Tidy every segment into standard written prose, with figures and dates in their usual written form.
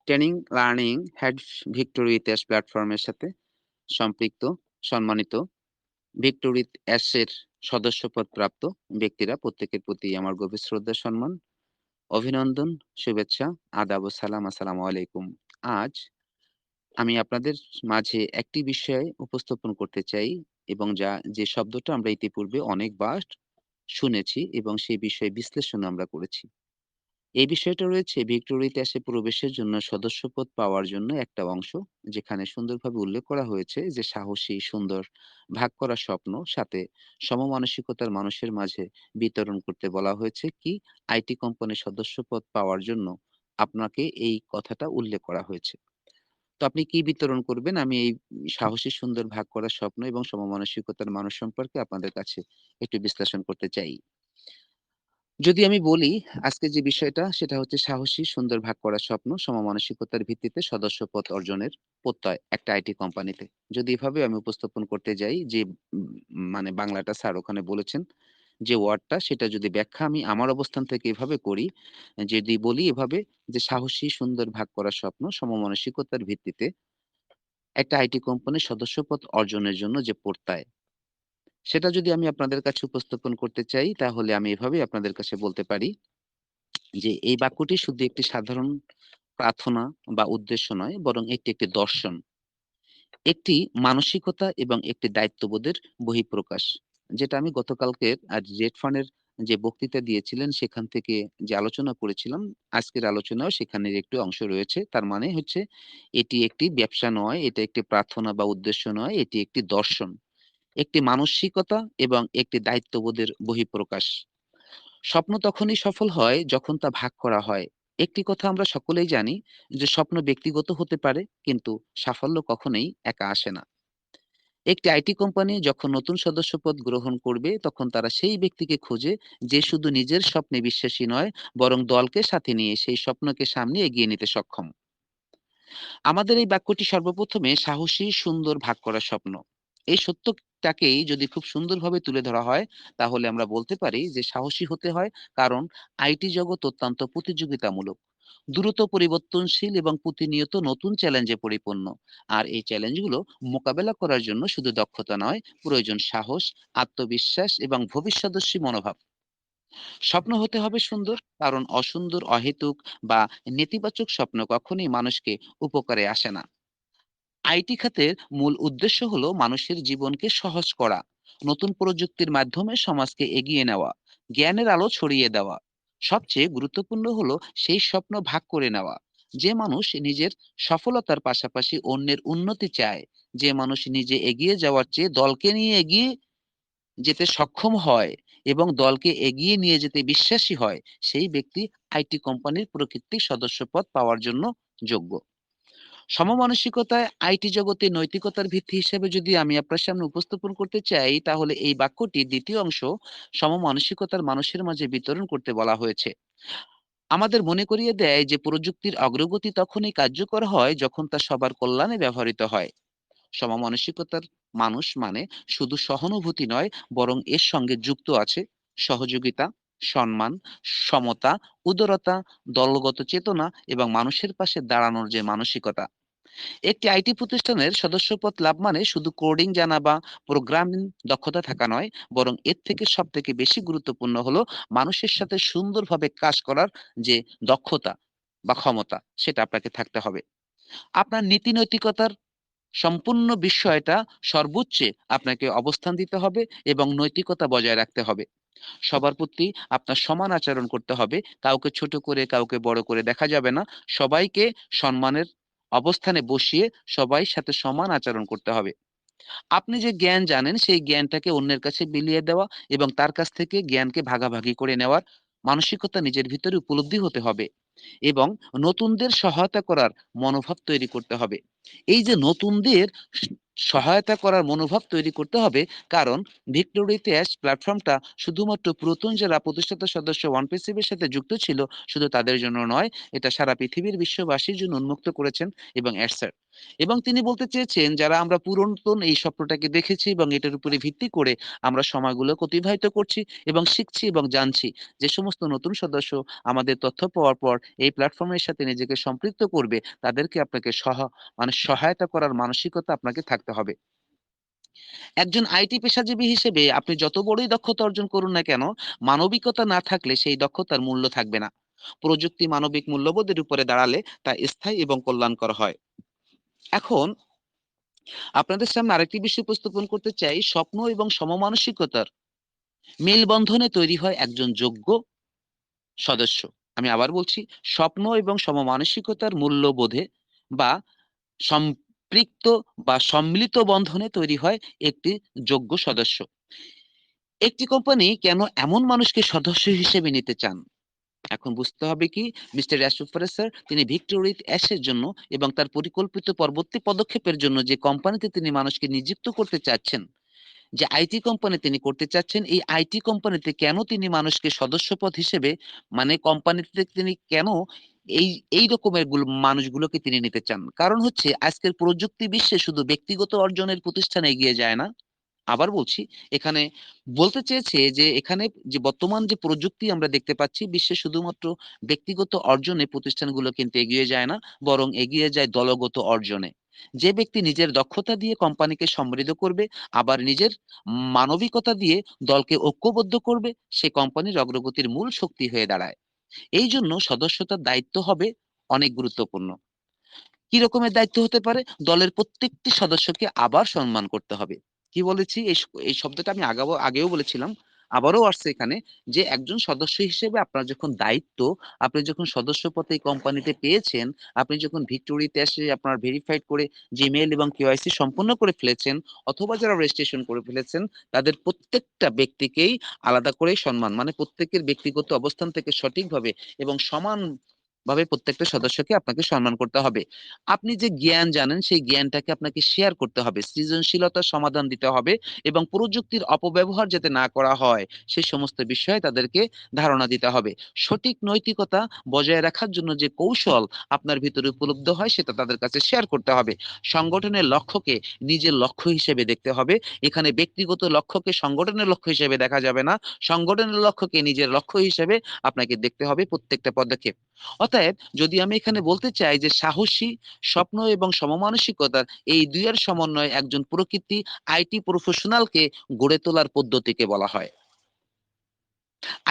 Training learning had victory ইতিহাস প্ল্যাটফর্মের সাথে সম্পৃক্ত সম্মানিত ভিক্টোরি অ্যাশের সদস্যপদ প্রাপ্ত ব্যক্তিরা প্রত্যেকের প্রতি আমার গভীর শ্রদ্ধা সম্মান অভিনন্দন শুভেচ্ছা আদাব ও সালাম আসসালামু আলাইকুম। আজ আমি আপনাদের মাঝে একটি বিষয় উপস্থাপন করতে চাই এবং যে শব্দটা আমরা ইতিপূর্বে অনেকবার শুনেছি এবং সেই বিষয়ে বিশ্লেষণ আমরা করেছি। এই বিষয়টা রয়েছে ভিক্টোরিয়া ইতিহাসে প্রবেশের জন্য সদস্যপদ পাওয়ার জন্য একটা অংশ, যেখানে সুন্দরভাবে উল্লেখ করা হয়েছে যে সাহসী, সুন্দর, ভাগ করা স্বপ্ন সাথে সমমানসিকতার মানুষের মাঝে বিতরণ করতে বলা হয়েছে কি আইটি কোম্পানির সদস্যপদ পাওয়ার জন্য আপনাকে এই কথাটা উল্লেখ করা হয়েছে। তো আপনি কি বিতরণ করবেন? আমি এই সাহসী, সুন্দর, ভাগ করা স্বপ্ন এবং সমমানসিকতার মানুষ সম্পর্কে আপনাদের কাছে একটু বিশ্লেষণ করতে চাই। যদি আমি বলি, আজকে যে বিষয়টা সেটা হচ্ছে সাহসী, সুন্দর ভাগ করা স্বপ্ন, সমমানসিকতার ভিত্তিতে সদস্যপদ অর্জনের প্রত্যয় একটা আইটি কোম্পানিতে। যদি এভাবে আমি উপস্থাপন করতে যাই যে উম মানে বাংলাটা স্যার ওখানে বলেছেন যে ওয়ার্ডটা সেটা যদি ব্যাখ্যা আমি আমার অবস্থান থেকে এভাবে করি, যদি বলি এভাবে যে সাহসী, সুন্দর ভাগ করা স্বপ্ন, সমমানসিকতার ভিত্তিতে একটা আইটি কোম্পানির সদস্যপদ অর্জনের জন্য যে প্রত্যয় সেটা যদি আমি আপনাদের কাছে উপস্থাপন করতে চাই তাহলে আমি এভাবেই আপনাদের কাছে বলতে পারি যে এই বাক্যটি শুধু একটি সাধারণ প্রার্থনা বা উদ্দেশ্য নয়, বরং এটি একটি দর্শন, একটি মানসিকতা এবং একটি দায়িত্ববোধের বহিঃপ্রকাশ। যেটা আমি গতকালকের জেড ফানের যে বক্তৃতা দিয়েছিলেন সেখান থেকে যে আলোচনা করেছিলাম, আজকের আলোচনাও সেখানের একটি অংশ রয়েছে। তার মানে হচ্ছে এটি একটি ব্যবসা নয়, এটা একটি প্রার্থনা বা উদ্দেশ্য নয়, এটি একটি দর্শন, একটি মানসিকতা এবং একটি দায়িত্ববোধের বহিঃপ্রকাশ। স্বপ্ন তখনই সফল হয় যখন তা ভাগ করা হয়। একটি কথা আমরা সকলেই জানি যে স্বপ্ন ব্যক্তিগত হতে পারে, কিন্তু সাফল্য কখনোই একা আসে না। একটি আইটি কোম্পানি যখন নতুন সদস্যপদ গ্রহণ করবে তখন তারা সেই ব্যক্তিকে খোঁজে যে শুধু নিজের স্বপ্নে বিশ্বাসী নয়, বরং দলকে সাথে নিয়ে সেই স্বপ্নকে সামনে এগিয়ে নিতে সক্ষম। আমাদের এই বাক্যটি সর্বপ্রথমে সাহসী, সুন্দর ভাগ করা স্বপ্ন। এই সত্যটাকেই যদি খুব সুন্দরভাবে তুলে ধরা হয়, তাহলে আমরা বলতে পারি যে সাহসী হতে হয় কারণ আইটি জগৎ অত্যন্ত প্রতিযোগিতামূলক, দ্রুত পরিবর্তনশীল এবং প্রতিনিয়ত নতুন চ্যালেঞ্জে পরিপূর্ণ। আর এই চ্যালেঞ্জগুলো মোকাবেলা করার জন্য শুধু দক্ষতা নয়, প্রয়োজন সাহস, আত্মবিশ্বাস এবং ভবিষ্যদর্শী মনোভাব। স্বপ্ন হতে হবে সুন্দর কারণ অসুন্দর, অহেতুক বা নেতিবাচক স্বপ্ন কখনোই মানুষকে উপকারে আসে না। আইটি খাতের মূল উদ্দেশ্য হলো মানুষের জীবনকে সহজ করা, নতুন প্রযুক্তির মাধ্যমে সমাজকে এগিয়ে নেওয়া, জ্ঞানের আলো ছড়িয়ে দেওয়া। সবচেয়ে গুরুত্বপূর্ণ হলো সেই স্বপ্ন ভাগ করে নেওয়া। যে মানুষ নিজের সফলতার পাশাপাশি অন্যের উন্নতি চায়, যে মানুষ নিজে এগিয়ে যাওয়ার চেয়ে দলকে নিয়ে এগিয়ে যেতে সক্ষম হয় এবং দলকে এগিয়ে নিয়ে যেতে বিশ্বাসী হয়, সেই ব্যক্তি আইটি কোম্পানির প্রকৃতিক সদস্যপদ পাওয়ার জন্য যোগ্য। সমমানসিকতায় আইটি জগতে নৈতিকতার ভিত্তি হিসেবে যদি আমি আপনার সামনে উপস্থাপন করতে চাই, তাহলে এই বাক্যটি দ্বিতীয় অংশ সমমানসিকতার মানুষের মাঝে বিতরণ করতে বলা হয়েছে। আমাদের মনে করিয়ে দেয় যে প্রযুক্তির অগ্রগতি তখনই কার্যকর হয় যখন তা সবার কল্যাণে ব্যবহৃত হয়। সমমানসিকতার মানুষ মানে শুধু সহানুভূতি নয়, বরং এর সঙ্গে যুক্ত আছে সহযোগিতা, সম্মান, সমতা, উদারতা, দলগত চেতনা এবং মানুষের পাশে দাঁড়ানোর যে মানসিকতা। একটি আইটি প্রতিষ্ঠানের সদস্যপদ লাভ মানে শুধু কোডিং জানা বা প্রোগ্রামিং দক্ষতা থাকা নয়, বরং এর থেকে সবথেকে বেশি গুরুত্বপূর্ণ হলো মানুষের সাথে সুন্দরভাবে কাজ করার যে দক্ষতা বা ক্ষমতা, সেটা আপনাকে থাকতে হবে। আপনার নীতি নৈতিকতার সম্পূর্ণ বিষয়টা সর্বোচ্চে আপনাকে অবস্থান দিতে হবে এবং নৈতিকতা বজায় রাখতে হবে। সবার প্রতি আপনার সমান আচরণ করতে হবে। কাউকে ছোট করে, কাউকে বড় করে দেখা যাবে না। সবাইকে সম্মানের অবস্থানে বসিয়ে সবাই সাথে সমান আচরণ করতে হবে। আপনি যে জ্ঞান জানেন সেই জ্ঞানটাকে অন্যের কাছে বিলিয়ে দেওয়া এবং তার কাছ থেকে জ্ঞানকে ভাগাভাগি করে নেওয়ার মানসিকতা নিজের ভিতরে উপলব্ধি হতে হবে এবং নতুনদের সহায়তা করার মনোভাব তৈরি করতে হবে। এই যে নতুনদের সহায়তা করার মনোভাব তৈরি করতে হবে। কারণ ভিক্টোরি ক্যাশ প্ল্যাটফর্মটা শুধুমাত্র পুরাতন যারা প্রতিষ্ঠাতা সদস্য ওয়ানপিসিবির সাথে যুক্ত ছিল শুধু তাদের জন্য নয়, এটা সারা পৃথিবীর বিশ্ববাসীর জন্য উন্মুক্ত করেছেন এবং অ্যাডসার। এবং তিনি বলতে চেয়েছেন যারা আমরা পুরাতন এই স্বপ্নটাকে দেখেছি এবং এটার উপরে ভিত্তি করে আমরা সময়গুলো অতিবাহিত করছি এবং শিখছি এবং জানছি, যে সমস্ত নতুন সদস্য আমাদের তথ্য পাওয়ার পর এই প্ল্যাটফর্মের সাথে নিজেকে সম্পৃক্ত করবে, তাদেরকে আপনাকে মানে সহায়তা করার মানসিকতা আপনাকে থাকতে হবে। একজন আইটি পেশাজীবী হিসেবে আপনি যত বড়ই দক্ষতা অর্জন করুন না কেন, মানবিকতা না থাকলে সেই দক্ষতার মূল্য থাকবে না। প্রযুক্তি মানবিক মূল্যবোধের উপরে দাঁড়ালে তা স্থায়ী এবং কল্যাণকর হয়। এখন আপনাদের সামনে আরেকটি বিষয় উপস্থাপন করতে চাই। স্বপ্ন এবং সমমানসিকতার মেলবন্ধনে তৈরি হয় একজন যোগ্য সদস্য। আমি আবার বলছি, স্বপ্ন এবং সমমানসিকতার মূল্যবোধে বা সম্পৃক্ত বা সম্মিলিত বন্ধনে তৈরি হয় একটি যোগ্য সদস্য। একটি কোম্পানি কেন এমন মানুষকে সদস্য হিসেবে নিতে চান? এখন বুঝতে হবে কি, মিস্টার অ্যাশোফারে স্যার তিনি ভিক্টোরি অ্যাশের জন্য এবং তার পরিকল্পিত পরবর্তী পদক্ষেপের জন্য যে কোম্পানিতে তিনি মানুষকে নিযুক্ত করতে চাচ্ছেন, যে আইটি কোম্পানি তিনি করতে চাচ্ছেন, এই আইটি কোম্পানিতে কেন তিনি মানুষকে সদস্যপদ হিসেবে, মানে কোম্পানিতে তিনি কেন এই এই রকমের মানুষগুলোকে তিনি নিতে চান? কারণ হচ্ছে আজকের প্রযুক্তি বিশ্বে শুধু ব্যক্তিগত অর্জনের প্রতিষ্ঠান এগিয়ে যায় না। আবার বলছি, এখানে বলতে চেয়েছে যে এখানে যে বর্তমান যে প্রযুক্তি আমরা দেখতে পাচ্ছি বিশ্বে, শুধুমাত্র ব্যক্তিগত অর্জনে প্রতিষ্ঠানগুলো কিন্তু এগিয়ে যায় না, বরং এগিয়ে যায় দলগত অর্জনে। যে ব্যক্তি নিজের দক্ষতা দিয়ে কোম্পানিকে সমৃদ্ধ করবে, আবার নিজের মানবিকতা দিয়ে দলকে ঐক্যবদ্ধ করবে, সে কোম্পানির অগ্রগতির মূল শক্তি হয়ে দাঁড়ায়। এই জন্য সদস্যতার দায়িত্ব হবে অনেক গুরুত্বপূর্ণ। কি রকমের দায়িত্ব হতে পারে? দলের প্রত্যেকটি সদস্যকে আবার সম্মান করতে হবে। কি বলেছি? এই শব্দটা আমি আগেও বলেছিলাম, আবারও আসছে এখানে, যে একজন সদস্য হিসেবে আপনার যখন দায়িত্ব, আপনি যখন সদস্যপদ এই কোম্পানিতে পেয়েছেন, আপনি যখন ভিক্টোরিতে এসে আপনার ভেরিফাইড করে জিমেইল এবং কেওয়াইসি সম্পন্ন করে ফেলেছেন, অথবা যারা রেজিস্ট্রেশন করে ফেলেছেন, তাদের প্রত্যেকটা ব্যক্তিকেই আলাদা করে সম্মান, মানে প্রত্যেকের ব্যক্তিগত অবস্থান থেকে সঠিকভাবে এবং সমান ভাবে প্রত্যেকটা সদস্যকে আপনাকে সম্মান করতে হবে। আপনি যে জ্ঞান জানেন সেই জ্ঞানটাকে আপনাকে শেয়ার করতে হবে, সৃজনশীলতার সমাধান দিতে হবে এবং প্রযুক্তির অপব্যবহার যাতে না করা হয় সেই সমস্ত বিষয়ে তাদেরকে ধারণা দিতে হবে। সঠিক নৈতিকতা বজায় রাখার জন্য যে কৌশল আপনার ভিতরে উপলব্ধ হয় সেটা তাদের কাছে শেয়ার করতে হবে। সংগঠনের লক্ষ্যকে নিজের লক্ষ্য হিসেবে দেখতে হবে। এখানে ব্যক্তিগত লক্ষ্যকে সংগঠনের লক্ষ্য হিসেবে দেখা যাবে না, সংগঠনের লক্ষ্যকে নিজের লক্ষ্য হিসেবে আপনাকে দেখতে হবে প্রত্যেকটা পদক্ষেপ। অতএব যদি আমি এখানে বলতে চাই যে সাহসী, স্বপ্ন এবং সমমানসিকতার এই দুইয়ের সমন্বয়ে একজন প্রকৃতি আইটি প্রফেশনালকে গড়ে তোলার পদ্ধতিকে বলা হয়।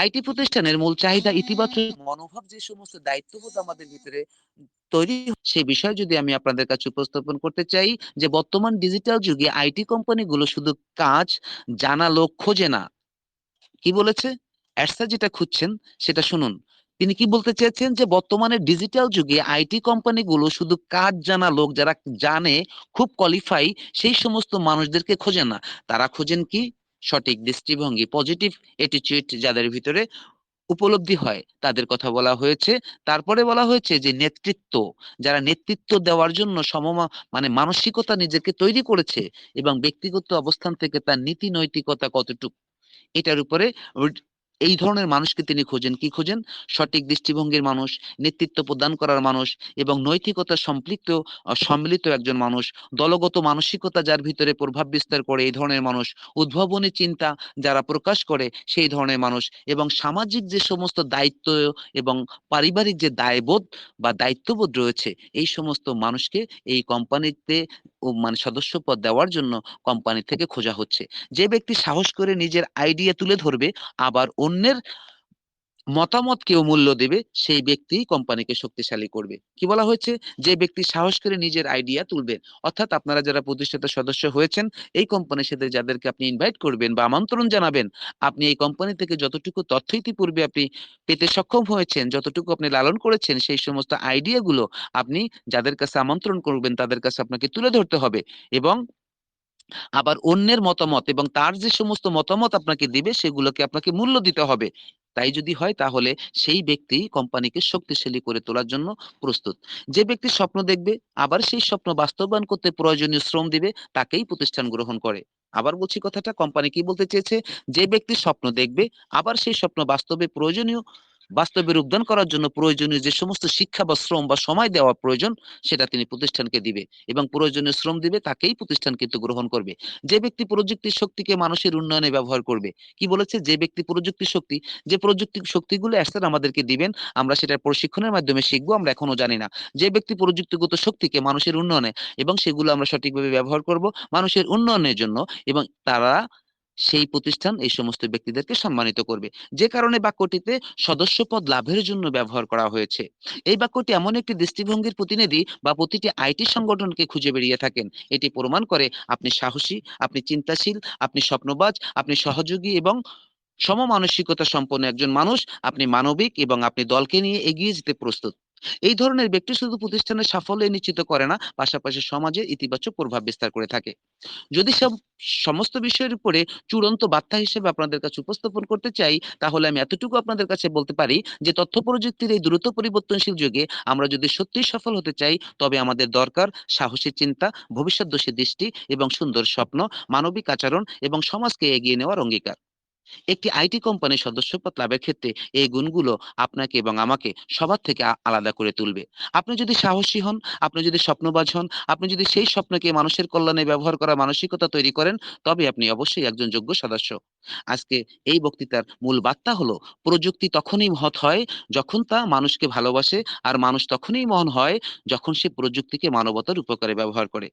আইটি প্রতিষ্ঠানের মূল চাহিদা ইতিবাচক মনোভাব, যে সমস্ত দায়িত্ববোধ আমাদের ভিতরে তৈরি সে বিষয়ে যদি আমি আপনাদের কাছে উপস্থাপন করতে চাই, যে বর্তমান ডিজিটাল যুগে আইটি কোম্পানিগুলো শুধু কাজ জানা লোক খোঁজে না। কি বলেছে? অ্যাডসার যেটা খুঁজছেন সেটা শুনুন। তিনি কি বলতে চেয়েছেন? যে বর্তমানে ডিজিটাল যুগে আইটি কোম্পানিগুলো শুধু কাজ জানা লোক, যারা জানে, খুব কোয়ালিফাই, সেই সমস্ত মানুষদেরকে খোঁজে না। তারা খোঁজেন কি? সঠিক দৃষ্টিভঙ্গি, পজিটিভ অ্যাটিটিউড যাদের ভিতরে উপলব্ধি হয় তাদের কথা বলা হয়েছে। তারপরে বলা হয়েছে যে নেতৃত্ব, যারা নেতৃত্ব দেওয়ার জন্য মানে মানসিকতা নিজেকে তৈরি করেছে এবং ব্যক্তিগত অবস্থান থেকে তার নীতি নৈতিকতা কতটুকু, এটার উপরে এই ধরনের মানুষকে তিনি খোঁজেন। কি খোঁজেন? সঠিক দৃষ্টিভঙ্গির মানুষ, নেতৃত্ব প্রদান করার মানুষ এবং নৈতিকতা সম্পৃক্ত সম্মিলিত একজন মানুষ, দলগত মানসিকতা যার ভিতরে প্রভাব বিস্তার করে এই ধরনের মানুষ, উদ্ভাবনী চিন্তা যারা প্রকাশ করে সেই ধরনের মানুষ, এবং সামাজিক যে সমস্ত দায়িত্ব এবং পারিবারিক যে দায়বোধ বা দায়িত্ববোধ রয়েছে, এই সমস্ত মানুষকে এই কোম্পানিতে মানে সদস্যপদ দেওয়ার জন্য কোম্পানি থেকে খোঁজা হচ্ছে। যে ব্যক্তি সাহস করে নিজের আইডিয়া তুলে ধরবে, আবার অন্যের মতামতকেও মূল্য দেবে, সেই ব্যক্তি কোম্পানিকে শক্তিশালী করবে। কি বলা হয়েছে? যে ব্যক্তি সাহস করে নিজের আইডিয়া তুলবে। অর্থাৎ আপনারা যারা প্রতিষ্ঠাতা সদস্য হয়েছেন, এই কোম্পানির সাথে যাদেরকে আপনি ইনভাইট করবেন বা আমন্ত্রণ জানাবেন, আপনি এই কোম্পানি থেকে যতটুকু তথ্য ইতিপূর্বে আপনি পেতে সক্ষম হয়েছেন, যতটুকু আপনি লালন করেছেন, সেই সমস্ত আইডিয়া গুলো আপনি যাদের কাছে আমন্ত্রণ করবেন তাদের কাছে আপনাকে তুলে ধরতে হবে। এবং আবার অন্যের মতামত এবং তার যে সমস্ত মতামত আপনাকে দিবে সেগুলোকে আপনাকে মূল্য দিতে হবে। তাই যদি হয় তাহলে সেই ব্যক্তি কোম্পানিকে শক্তিশালী করে তোলার জন্য প্রস্তুত। যে ব্যক্তি স্বপ্ন দেখবে আবার সেই স্বপ্ন বাস্তবায়ন করতে প্রয়োজনীয় শ্রম দিবে তাকেই প্রতিষ্ঠান গ্রহণ করে। আবার বলছি কথাটা, কোম্পানি কি বলতে চেয়েছে? যে ব্যক্তি স্বপ্ন দেখবে আবার সেই স্বপ্ন বাস্তবে রূপদান করার জন্য প্রয়োজনীয় যে সমস্ত শিক্ষা বা শ্রম বা সময় দেওয়া প্রয়োজন সেটা তিনি প্রতিষ্ঠানকে দিবে এবং প্রয়োজনীয় শ্রম দিবে তাকেই প্রতিষ্ঠান কিন্তু গ্রহণ করবে। যে ব্যক্তি প্রযুক্তির শক্তিকে মানুষের উন্নয়নে ব্যবহার করবে, কি বলেছে? যে ব্যক্তি প্রযুক্তির শক্তি, যে প্রযুক্তি শক্তিগুলো স্যার আমাদেরকে দিবেন, আমরা সেটার প্রশিক্ষণের মাধ্যমে শিখবো, আমরা এখনো জানি না। যে ব্যক্তি প্রযুক্তিগত শক্তিকে মানুষের উন্নয়নে এবং সেগুলো আমরা সঠিকভাবে ব্যবহার করব মানুষের উন্নয়নের জন্য, এবং তারা সেই প্রতিষ্ঠান এই সমস্ত ব্যক্তিদেরকে সম্মানিত করবে। যে কারণে বাক্যটিতে সদস্যপদ লাভের জন্য ব্যবহার করা হয়েছে। এই বাক্যটি এমন একটি দৃষ্টিভঙ্গির প্রতিনিধি বা প্রতিটি আইটি সংগঠনকে খুঁজে বেরিয়ে থাকেন। এটি প্রমাণ করে আপনি সাহসী, আপনি চিন্তাশীল, আপনি স্বপ্নবাজ, আপনি সহযোগী এবং সমমানসিকতা সম্পন্ন একজন মানুষ, আপনি মানবিক এবং আপনি দলকে নিয়ে এগিয়ে যেতে প্রস্তুত। এই ধরনের ব্যক্তি শুধু প্রতিষ্ঠানের সাফল্য নিশ্চিত করে না, পাশাপাশি সমাজে ইতিবাচক প্রভাব বিস্তার করে থাকে। যদি সমস্ত বিষয়ের উপরে চূড়ান্ত বার্তা হিসেবে আপনাদের কাছে উপস্থাপন করতে চাই, তাহলে আমি এতটুকু আপনাদের কাছে বলতে পারি যে তথ্য প্রযুক্তির এই দ্রুত পরিবর্তনশীল যুগে আমরা যদি সত্যিই সফল হতে চাই, তবে আমাদের দরকার সাহসী চিন্তা, ভবিষ্যৎদর্শী দৃষ্টি এবং সুন্দর স্বপ্ন, মানবিক আচরণ এবং সমাজকে এগিয়ে নেওয়ার অঙ্গীকার। একটি আইটি কোম্পানির সদস্যপদ লাভের ক্ষেত্রে এই গুণগুলো আপনাকে এবং আমাকে সবার থেকে আলাদা করে তুলবে। আপনি যদি সাহসী হন, আপনি যদি স্বপ্নবাজ হন, আপনি যদি সেই স্বপ্নকে মানুষের কল্যাণে ব্যবহার করার মানসিকতা তৈরি করেন, তবে আপনি অবশ্যই একজন যোগ্য সদস্য। আজকে এই বক্তৃতার মূল বার্তা হলো, প্রযুক্তি তখনই মহৎ হয় যখন তা মানুষকে ভালোবাসে, আর মানুষ তখনই মহান হয় যখন সে প্রযুক্তিকে মানবতার উপকারে ব্যবহার করে।